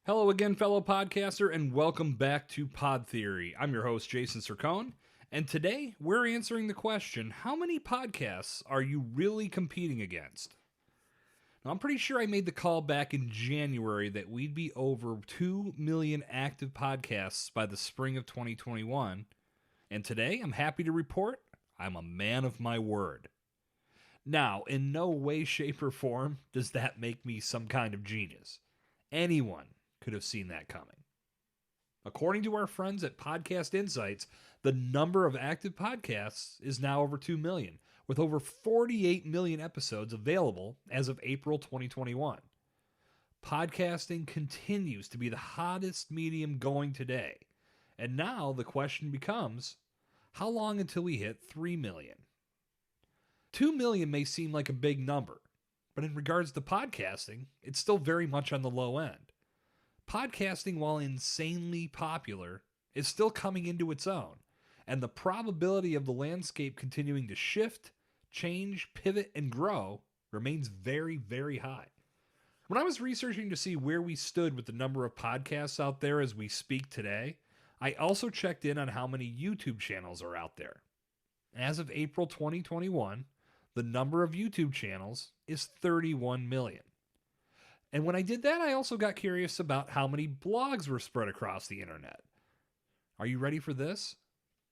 Hello again, fellow podcaster, and welcome back to Pod Theory. I'm your host, Jason Cercone, and today we're answering the question, how many podcasts are you really competing against? Now, I'm pretty sure I made the call back in January that we'd be over 2 million active podcasts by the spring of 2021, and today I'm happy to report I'm a man of my word. Now, in no way, shape, or form does that make me some kind of genius. Anyone could have seen that coming. According to our friends at Podcast Insights, the number of active podcasts is now over 2 million, with over 48 million episodes available as of April 2021. Podcasting continues to be the hottest medium going today, and now the question becomes, how long until we hit 3 million? 2 million may seem like a big number, but in regards to podcasting, it's still very much on the low end. Podcasting, while insanely popular, is still coming into its own, and the probability of the landscape continuing to shift, change, pivot, and grow remains very, very high. When I was researching to see where we stood with the number of podcasts out there as we speak today, I also checked in on how many YouTube channels are out there. As of April 2021, the number of YouTube channels is 31 million. And when I did that, I also got curious about how many blogs were spread across the internet. Are you ready for this?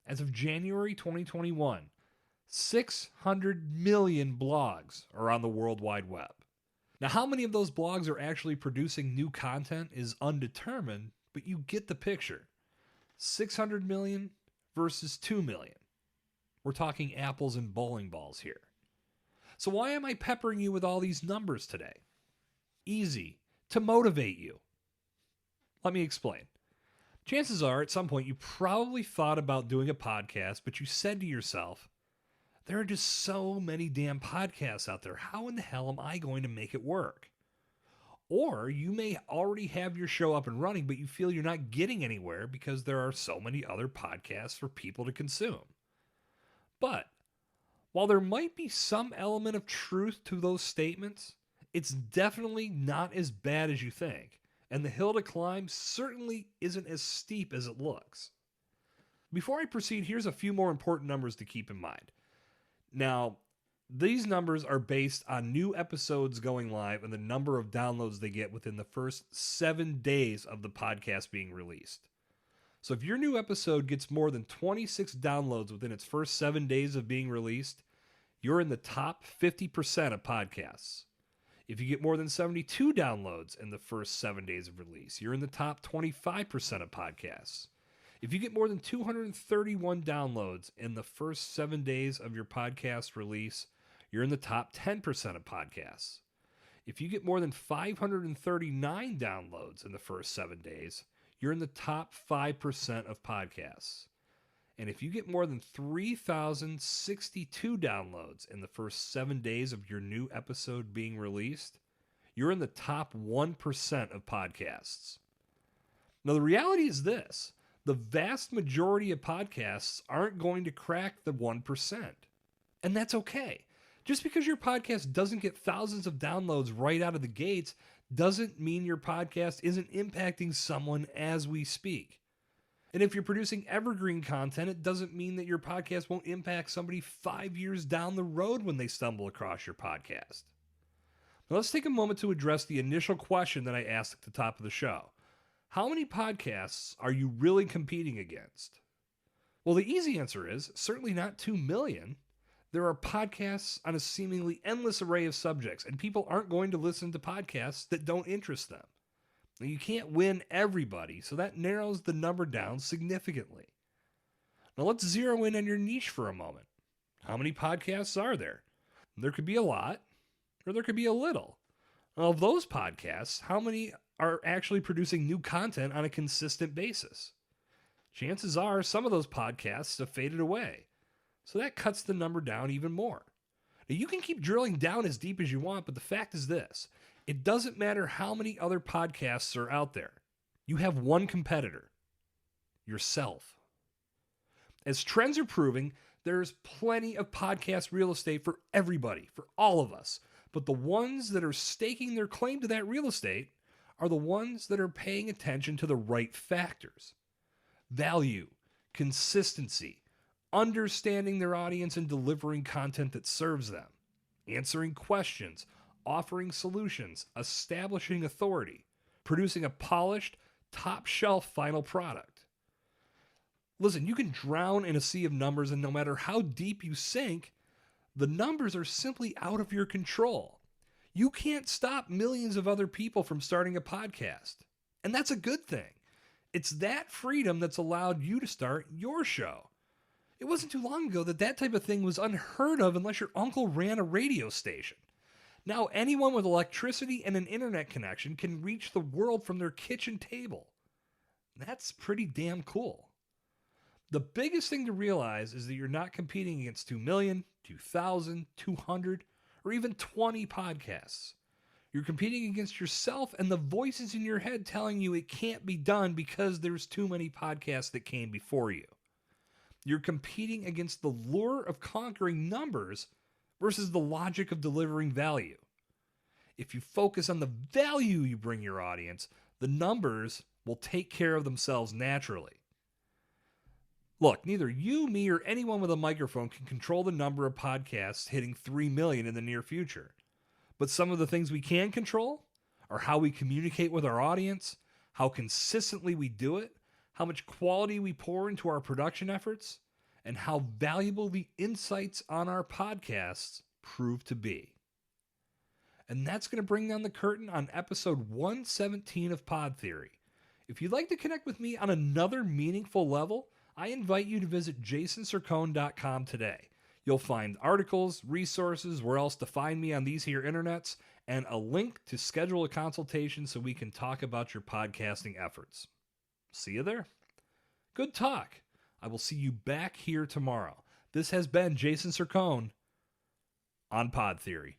As of January 2021, 600 million blogs are on the World Wide Web. Now, how many of those blogs are actually producing new content is undetermined, but you get the picture. 600 million versus 2 million. We're talking apples and bowling balls here. So why am I peppering you with all these numbers today? Easy, to motivate you. Let me explain. Chances are at some point you probably thought about doing a podcast, but you said to yourself, there are just so many damn podcasts out there. How in the hell am I going to make it work? Or you may already have your show up and running, but you feel you're not getting anywhere because there are so many other podcasts for people to consume. But while there might be some element of truth to those statements, it's definitely not as bad as you think, and the hill to climb certainly isn't as steep as it looks. Before I proceed, here's a few more important numbers to keep in mind. Now, these numbers are based on new episodes going live and the number of downloads they get within the first 7 days of the podcast being released. So if your new episode gets more than 26 downloads within its first 7 days of being released, you're in the top 50% of podcasts. If you get more than 72 downloads in the first 7 days of release, you're in the top 25% of podcasts. If you get more than 231 downloads in the first 7 days of your podcast release, you're in the top 10% of podcasts. If you get more than 539 downloads in the first 7 days, you're in the top 5% of podcasts. And if you get more than 3,062 downloads in the first 7 days of your new episode being released, you're in the top 1% of podcasts. Now, the reality is this. The vast majority of podcasts aren't going to crack the 1%. And that's okay. Just because your podcast doesn't get thousands of downloads right out of the gates doesn't mean your podcast isn't impacting someone as we speak. And if you're producing evergreen content, it doesn't mean that your podcast won't impact somebody 5 years down the road when they stumble across your podcast. Now let's take a moment to address the initial question that I asked at the top of the show. How many podcasts are you really competing against? Well, the easy answer is certainly not 2 million. There are podcasts on a seemingly endless array of subjects, and people aren't going to listen to podcasts that don't interest them. Now, you can't win everybody, so that narrows the number down significantly. Now let's zero in on your niche for a moment. How many podcasts are there? There could be a lot, or there could be a little. Now, of those podcasts, how many are actually producing new content on a consistent basis? Chances are some of those podcasts have faded away, so that cuts the number down even more. Now, you can keep drilling down as deep as you want, but the fact is this. It doesn't matter how many other podcasts are out there. You have one competitor, yourself. As trends are proving, there's plenty of podcast real estate for everybody, for all of us. But the ones that are staking their claim to that real estate are the ones that are paying attention to the right factors: value, consistency, understanding their audience and delivering content that serves them, answering questions, offering solutions, establishing authority, producing a polished, top shelf final product. Listen, you can drown in a sea of numbers, and no matter how deep you sink, the numbers are simply out of your control. You can't stop millions of other people from starting a podcast. And that's a good thing. It's that freedom that's allowed you to start your show. It wasn't too long ago that type of thing was unheard of unless your uncle ran a radio station. Now anyone with electricity and an internet connection can reach the world from their kitchen table. That's pretty damn cool. The biggest thing to realize is that you're not competing against 2 million, 2,000, 200, or even 20 podcasts. You're competing against yourself and the voices in your head telling you it can't be done because there's too many podcasts that came before you. You're competing against the lure of conquering numbers versus the logic of delivering value. If you focus on the value you bring your audience, the numbers will take care of themselves naturally. Look, neither you, me, or anyone with a microphone can control the number of podcasts hitting 3 million in the near future. But some of the things we can control are how we communicate with our audience, how consistently we do it, how much quality we pour into our production efforts, and how valuable the insights on our podcasts prove to be. And that's going to bring down the curtain on episode 117 of Pod Theory. If you'd like to connect with me on another meaningful level, I invite you to visit jasoncercone.com today. You'll find articles, resources, where else to find me on these here internets, and a link to schedule a consultation so we can talk about your podcasting efforts. See you there. Good talk. I will see you back here tomorrow. This has been Jason Cercone on Pod Theory.